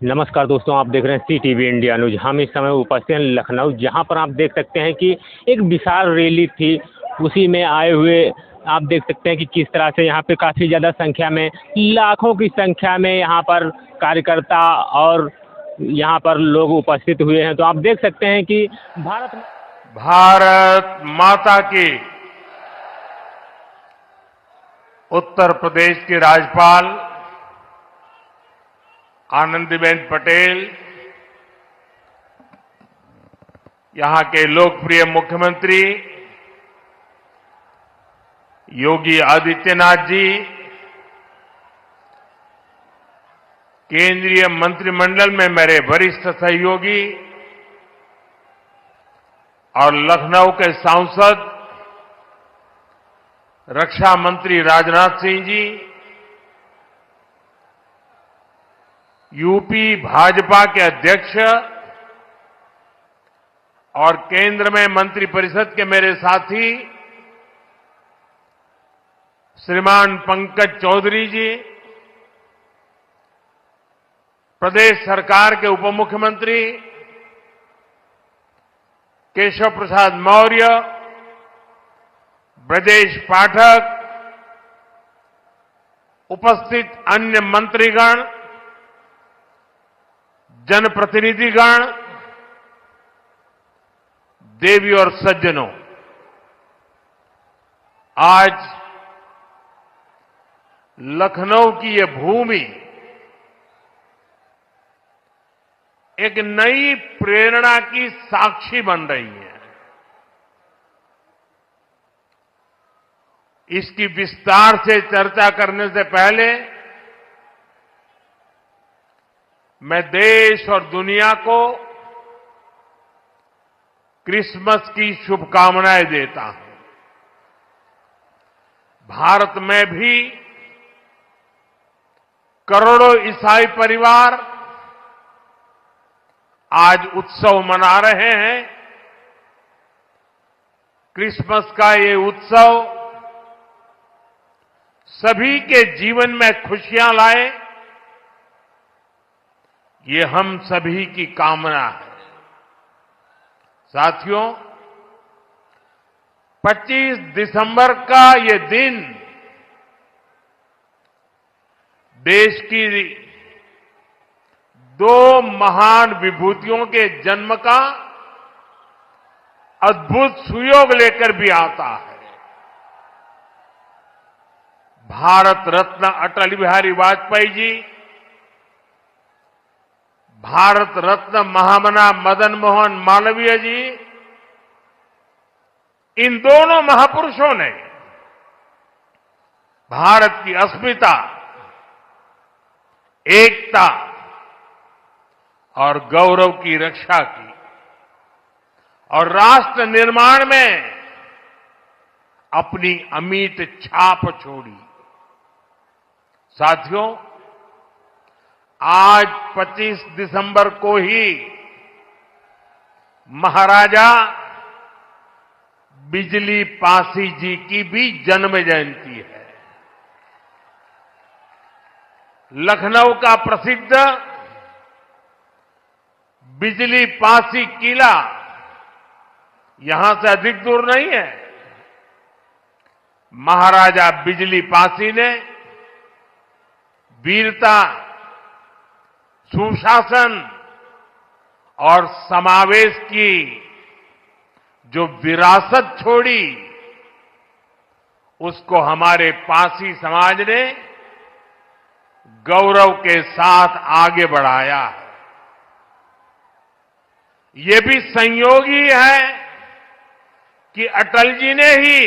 नमस्कार दोस्तों, आप देख रहे हैं CTV इंडिया न्यूज़। हम इस समय उपस्थित हैं लखनऊ, जहां पर आप देख सकते हैं कि एक विशाल रैली थी। उसी में आए हुए आप देख सकते हैं कि किस तरह से यहाँ पे काफ़ी ज़्यादा संख्या में, लाखों की संख्या में यहाँ पर कार्यकर्ता और यहाँ पर लोग उपस्थित हुए हैं। तो आप देख सकते हैं कि भारत माता की उत्तर प्रदेश की राज्यपाल आनंदीबेन पटेल, यहां के लोकप्रिय मुख्यमंत्री योगी आदित्यनाथ जी, केंद्रीय मंत्रिमंडल में मेरे वरिष्ठ सहयोगी और लखनऊ के सांसद रक्षा मंत्री राजनाथ सिंह जी, यूपी भाजपा के अध्यक्ष और केंद्र में मंत्रिपरिषद के मेरे साथी श्रीमान पंकज चौधरी जी, प्रदेश सरकार के उप मुख्यमंत्री केशव प्रसाद मौर्य, ब्रजेश पाठक, उपस्थित अन्य मंत्रीगण, जनप्रतिनिधिगण, देवी और सज्जनों, आज लखनऊ की ये भूमि एक नई प्रेरणा की साक्षी बन रही है। इसकी विस्तार से चर्चा करने से पहले मैं देश और दुनिया को क्रिसमस की शुभकामनाएं देता हूं। भारत में भी करोड़ों ईसाई परिवार आज उत्सव मना रहे हैं। क्रिसमस का ये उत्सव सभी के जीवन में खुशियां लाए, ये हम सभी की कामना है। साथियों, 25 दिसंबर का ये दिन देश की दो महान विभूतियों के जन्म का अद्भुत सुयोग लेकर भी आता है। भारत रत्न अटल बिहारी वाजपेयी जी, भारत रत्न महामना मदन मोहन मालवीय जी, इन दोनों महापुरुषों ने भारत की अस्मिता, एकता और गौरव की रक्षा की और राष्ट्र निर्माण में अपनी अमिट छाप छोड़ी। साथियों, आज 25 दिसंबर को ही महाराजा बिजली पासी जी की भी जन्म जयंती है। लखनऊ का प्रसिद्ध बिजली पासी किला यहां से अधिक दूर नहीं है। महाराजा बिजली पासी ने वीरता, सुशासन और समावेश की जो विरासत छोड़ी, उसको हमारे पासी समाज ने गौरव के साथ आगे बढ़ाया है। ये भी संयोग ही है कि अटल जी ने ही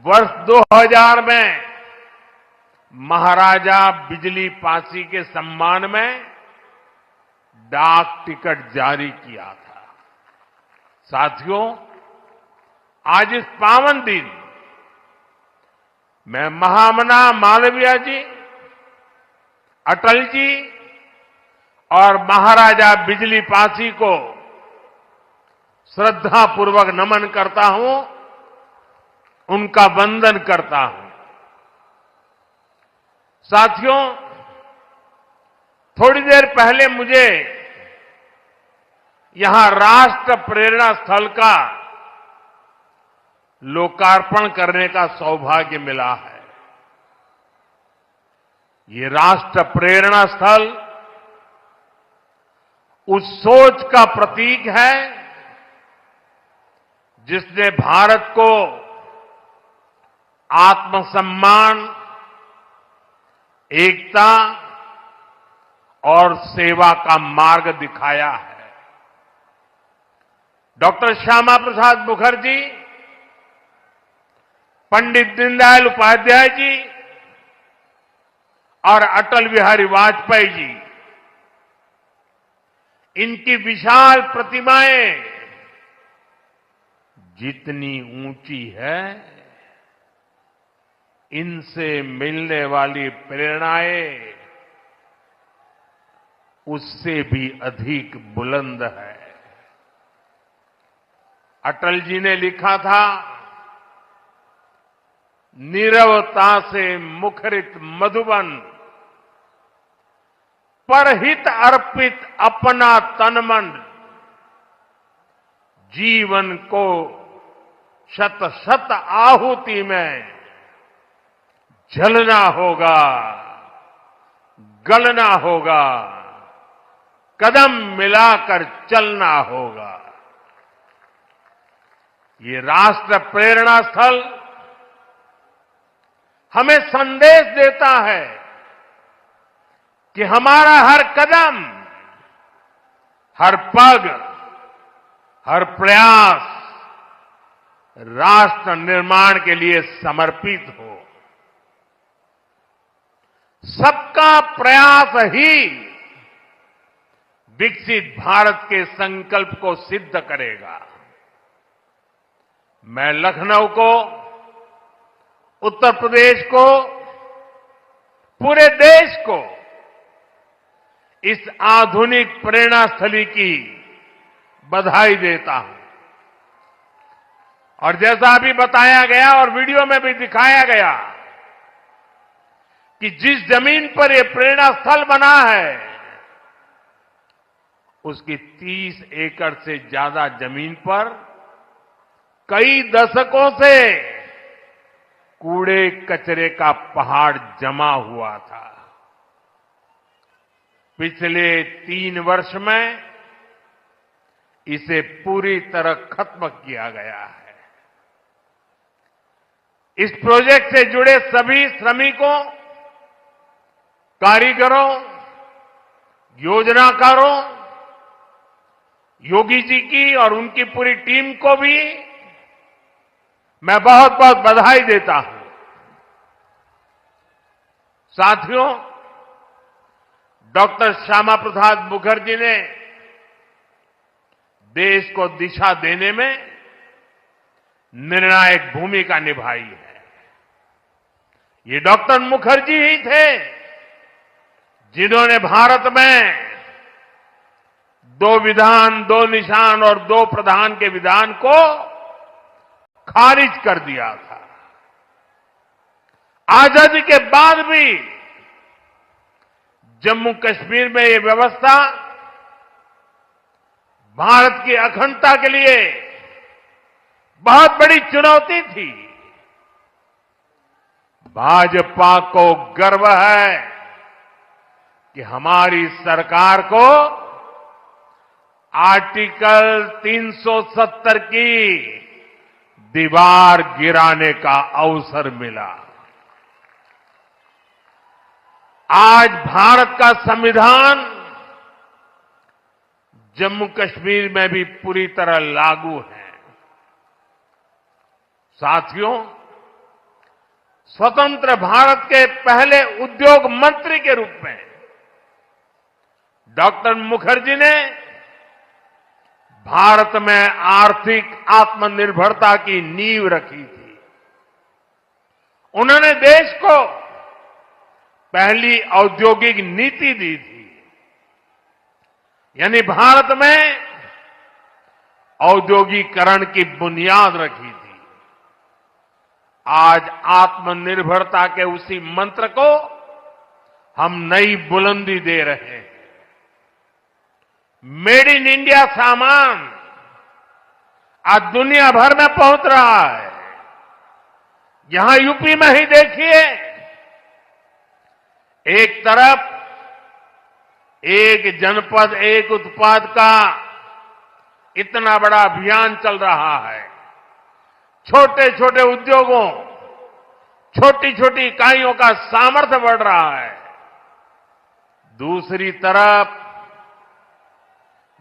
वर्ष 2000 में महाराजा बिजली पासी के सम्मान में डाक टिकट जारी किया था। साथियों, आज इस पावन दिन मैं महामना मालवीय जी, अटल जी और महाराजा बिजली पासी को श्रद्धापूर्वक नमन करता हूं, उनका वंदन करता हूं। साथियों, थोड़ी देर पहले मुझे यहां राष्ट्र प्रेरणा स्थल का लोकार्पण करने का सौभाग्य मिला है। ये राष्ट्र प्रेरणा स्थल उस सोच का प्रतीक है जिसने भारत को आत्मसम्मान, एकता और सेवा का मार्ग दिखाया है। डॉक्टर श्यामा प्रसाद मुखर्जी, पंडित दीनदयाल उपाध्याय जी और अटल बिहारी वाजपेयी जी, इनकी विशाल प्रतिमाएं जितनी ऊंची है, इनसे मिलने वाली प्रेरणाएं उससे भी अधिक बुलंद है। अटल जी ने लिखा था, नीरवता से मुखरित मधुबन, परहित अर्पित अपना तन मन, जीवन को शत शत आहुति में जलना होगा, गलना होगा, कदम मिलाकर चलना होगा। ये राष्ट्र प्रेरणा स्थल हमें संदेश देता है कि हमारा हर कदम, हर पग, हर प्रयास राष्ट्र निर्माण के लिए समर्पित हो। सबका प्रयास ही विकसित भारत के संकल्प को सिद्ध करेगा। मैं लखनऊ को, उत्तर प्रदेश को, पूरे देश को इस आधुनिक प्रेरणा स्थली की बधाई देता हूं। और जैसा अभी बताया गया और वीडियो में भी दिखाया गया कि जिस जमीन पर यह प्रेरणा स्थल बना है, उसकी 30 एकड़ से ज्यादा जमीन पर कई दशकों से कूड़े कचरे का पहाड़ जमा हुआ था। पिछले 3 वर्ष में इसे पूरी तरह खत्म किया गया है। इस प्रोजेक्ट से जुड़े सभी श्रमिकों, कारीगरों, योजनाकारों, योगी जी की और उनकी पूरी टीम को भी मैं बहुत बहुत बधाई देता हूं। साथियों, डॉक्टर श्यामा प्रसाद मुखर्जी ने देश को दिशा देने में निर्णायक भूमिका निभाई है। ये डॉक्टर मुखर्जी ही थे जिन्होंने भारत में 2 विधान, 2 निशान और 2 प्रधान के विधान को खारिज कर दिया था। आजादी के बाद भी जम्मू कश्मीर में ये व्यवस्था भारत की अखंडता के लिए बहुत बड़ी चुनौती थी। भाजपा को गर्व है कि हमारी सरकार को आर्टिकल 370 की दीवार गिराने का अवसर मिला। आज भारत का संविधान जम्मू कश्मीर में भी पूरी तरह लागू है। साथियों, स्वतंत्र भारत के पहले उद्योग मंत्री के रूप में डॉक्टर मुखर्जी ने भारत में आर्थिक आत्मनिर्भरता की नींव रखी थी। उन्होंने देश को पहली औद्योगिक नीति दी थी, यानी भारत में औद्योगिकरण की बुनियाद रखी थी। आज आत्मनिर्भरता के उसी मंत्र को हम नई बुलंदी दे रहे हैं। मेड इन इंडिया सामान आज दुनिया भर में पहुंच रहा है। यहां यूपी में ही देखिए, एक तरफ एक जनपद एक उत्पाद का इतना बड़ा अभियान चल रहा है। छोटे छोटे उद्योगों, छोटी छोटी इकाइयों का सामर्थ्य बढ़ रहा है। दूसरी तरफ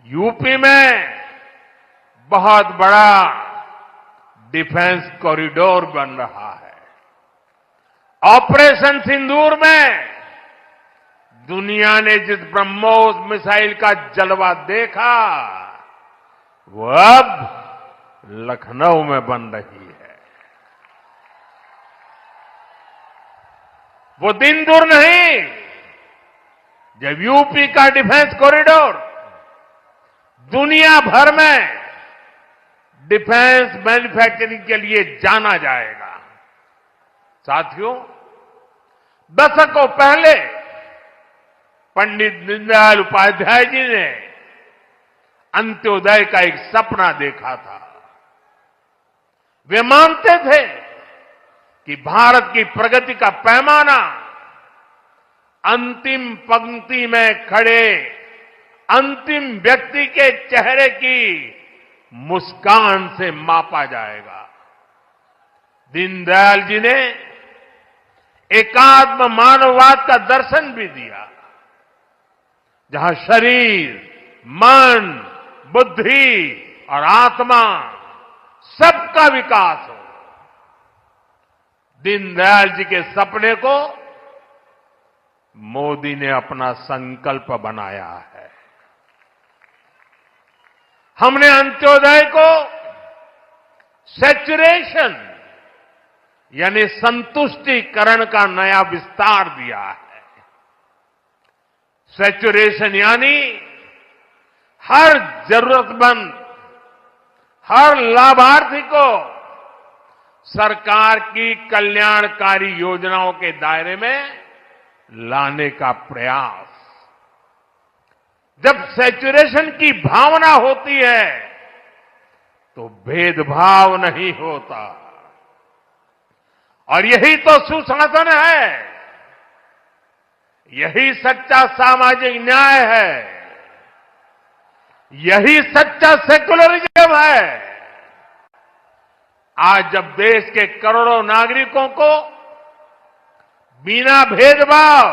यूपी में बहुत बड़ा डिफेंस कॉरिडोर बन रहा है। ऑपरेशन सिंदूर में दुनिया ने जिस ब्रह्मोस मिसाइल का जलवा देखा, वो अब लखनऊ में बन रही है। वो दिन दूर नहीं जब यूपी का डिफेंस कॉरिडोर दुनिया भर में डिफेंस मैन्युफैक्चरिंग के लिए जाना जाएगा। साथियों, दशकों पहले पंडित दीनदयाल उपाध्याय जी ने अंत्योदय का एक सपना देखा था। वे मानते थे कि भारत की प्रगति का पैमाना अंतिम पंक्ति में खड़े अंतिम व्यक्ति के चेहरे की मुस्कान से मापा जाएगा। दीनदयाल जी ने एकात्म मानववाद का दर्शन भी दिया, जहां शरीर, मन, बुद्धि और आत्मा सबका विकास हो। दीनदयाल जी के सपने को मोदी ने अपना संकल्प बनाया है। हमने अंत्योदय को सैचुरेशन यानी संतुष्टिकरण का नया विस्तार दिया है। सैचुरेशन यानी हर जरूरतमंद, हर लाभार्थी को सरकार की कल्याणकारी योजनाओं के दायरे में लाने का प्रयास। जब सैचुरेशन की भावना होती है तो भेदभाव नहीं होता, और यही तो सुशासन है, यही सच्चा सामाजिक न्याय है, यही सच्चा सेकुलरिज्म है। आज जब देश के करोड़ों नागरिकों को बिना भेदभाव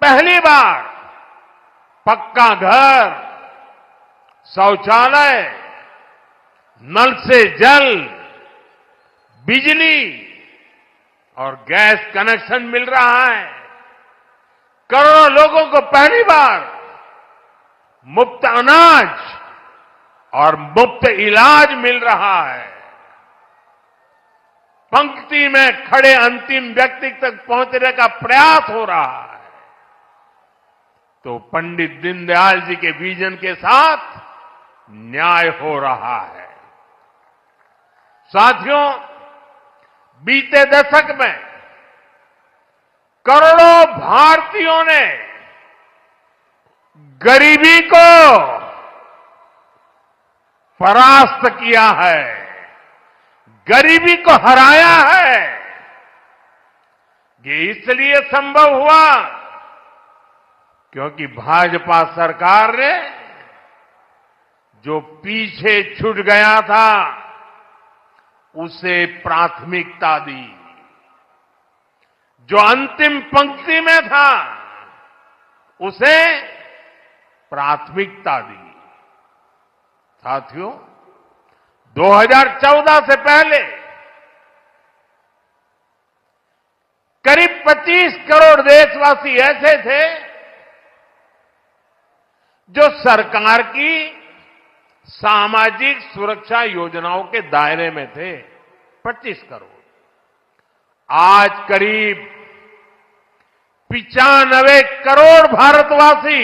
पहली बार पक्का घर, शौचालय, नल से जल, बिजली और गैस कनेक्शन मिल रहा है, करोड़ों लोगों को पहली बार मुफ्त अनाज और मुफ्त इलाज मिल रहा है, पंक्ति में खड़े अंतिम व्यक्ति तक पहुंचने का प्रयास हो रहा है, तो पंडित दीनदयाल जी के विजन के साथ न्याय हो रहा है। साथियों, बीते दशक में करोड़ों भारतीयों ने गरीबी को परास्त किया है, गरीबी को हराया है। ये इसलिए संभव हुआ क्योंकि भाजपा सरकार ने जो पीछे छूट गया था उसे प्राथमिकता दी, जो अंतिम पंक्ति में था उसे प्राथमिकता दी। साथियों, 2014 से पहले करीब 25 करोड़ देशवासी ऐसे थे जो सरकार की सामाजिक सुरक्षा योजनाओं के दायरे में थे। 25 करोड़। आज करीब 95 करोड़ भारतवासी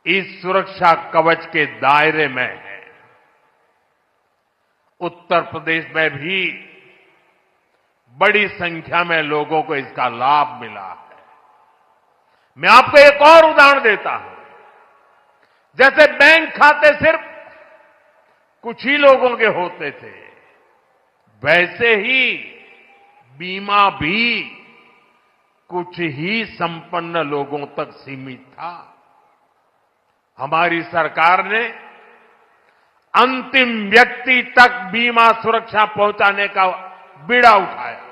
इस सुरक्षा कवच के दायरे में है। उत्तर प्रदेश में भी बड़ी संख्या में लोगों को इसका लाभ मिला है। मैं आपको एक और उदाहरण देता हूं। जैसे बैंक खाते सिर्फ कुछ ही लोगों के होते थे, वैसे ही बीमा भी कुछ ही संपन्न लोगों तक सीमित था। हमारी सरकार ने अंतिम व्यक्ति तक बीमा सुरक्षा पहुंचाने का बीड़ा उठाया।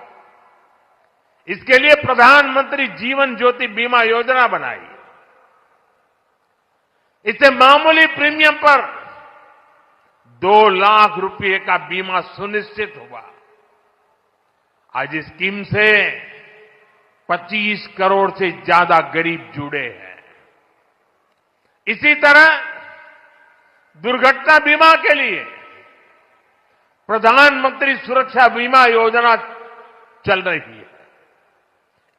इसके लिए प्रधानमंत्री जीवन ज्योति बीमा योजना बनाई। इससे मामूली प्रीमियम पर 2 लाख रुपए का बीमा सुनिश्चित हुआ। आज इस स्कीम से 25 करोड़ से ज्यादा गरीब जुड़े हैं। इसी तरह दुर्घटना बीमा के लिए प्रधानमंत्री सुरक्षा बीमा योजना चल रही है।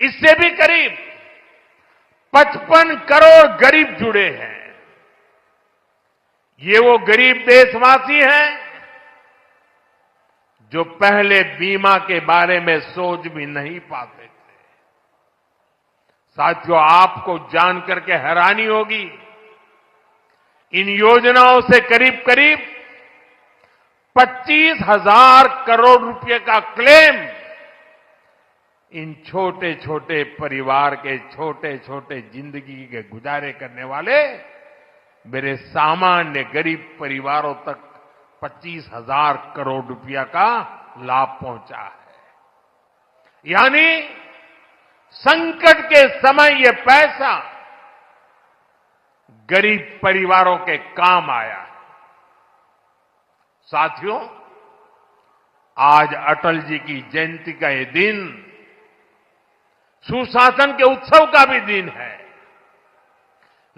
इससे भी करीब 55 करोड़ गरीब जुड़े हैं। ये वो गरीब देशवासी हैं जो पहले बीमा के बारे में सोच भी नहीं पाते थे। साथियों, आपको जानकर के हैरानी होगी, इन योजनाओं से करीब करीब 25,000 करोड़ रुपए का क्लेम इन छोटे छोटे परिवार के छोटे छोटे जिंदगी के गुजारे करने वाले मेरे सामान्य गरीब परिवारों तक 25,000 करोड़ रुपया का लाभ पहुंचा है। यानी संकट के समय ये पैसा गरीब परिवारों के काम आया है। साथियों, आज अटल जी की जयंती का ये दिन सुशासन के उत्सव का भी दिन है।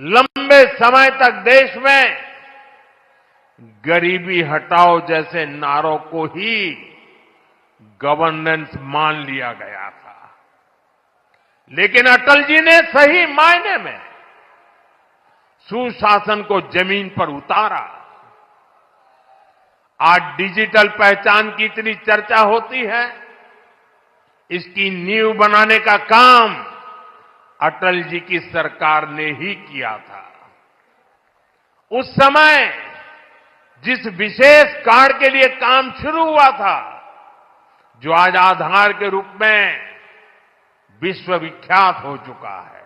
लंबे समय तक देश में गरीबी हटाओ जैसे नारों को ही गवर्नेंस मान लिया गया था, लेकिन अटल जी ने सही मायने में सुशासन को जमीन पर उतारा। आज डिजिटल पहचान की इतनी चर्चा होती है, इसकी नींव बनाने का काम अटल जी की सरकार ने ही किया था। उस समय जिस विशेष कार्ड के लिए काम शुरू हुआ था, जो आज आधार के रूप में विश्वविख्यात हो चुका है,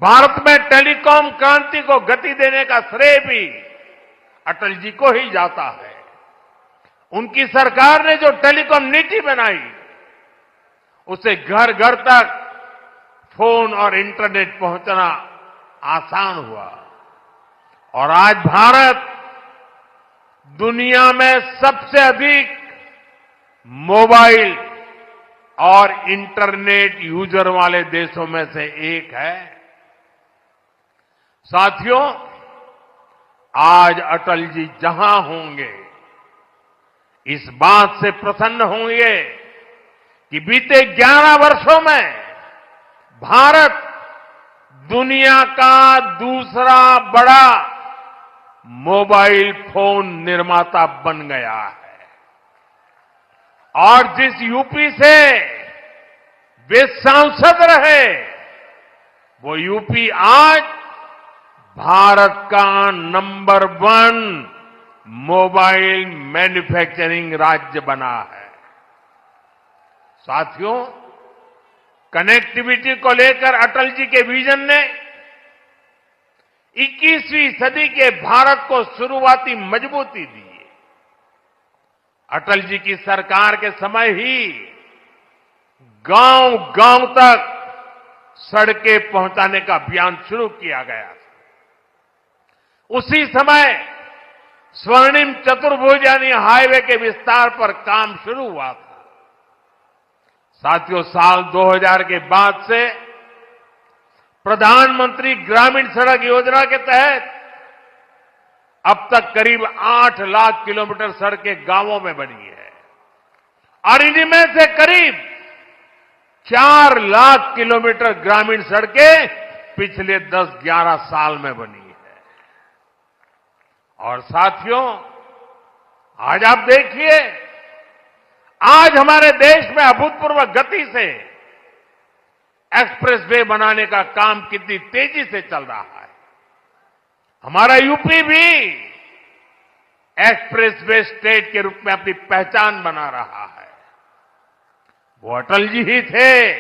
भारत में टेलीकॉम क्रांति को गति देने का श्रेय भी अटल जी को ही जाता है। उनकी सरकार ने जो टेलीकॉम नीति बनाई, उससे घर घर तक फोन और इंटरनेट पहुंचना आसान हुआ और आज भारत दुनिया में सबसे अधिक मोबाइल और इंटरनेट यूजर वाले देशों में से एक है। साथियों, आज अटल जी जहां होंगे, इस बात से प्रसन्न होंगे कि बीते 11 वर्षों में भारत दुनिया का दूसरा बड़ा मोबाइल फोन निर्माता बन गया है। और जिस यूपी से वे सांसद रहे, वो यूपी आज भारत का नंबर 1 मोबाइल मैन्युफैक्चरिंग राज्य बना है। साथियों, कनेक्टिविटी को लेकर अटल जी के विजन ने 21वीं सदी के भारत को शुरुआती मजबूती दी। अटल जी की सरकार के समय ही गांव गांव तक सड़कें पहुंचाने का अभियान शुरू किया गया था। उसी समय स्वर्णिम चतुर्भुज यानी हाईवे के विस्तार पर काम शुरू हुआ था। साथियों, साल 2000 के बाद से प्रधानमंत्री ग्रामीण सड़क योजना के तहत अब तक करीब 8 लाख किलोमीटर सड़कें गांवों में बनी है और इनमें से करीब 4 लाख किलोमीटर ग्रामीण सड़कें पिछले 10-11 साल में बनी है। और साथियों, आज आप देखिए, आज हमारे देश में अभूतपूर्व गति से एक्सप्रेसवे बनाने का काम कितनी तेजी से चल रहा है। हमारा यूपी भी एक्सप्रेसवे स्टेट के रूप में अपनी पहचान बना रहा है। वो अटल जी ही थे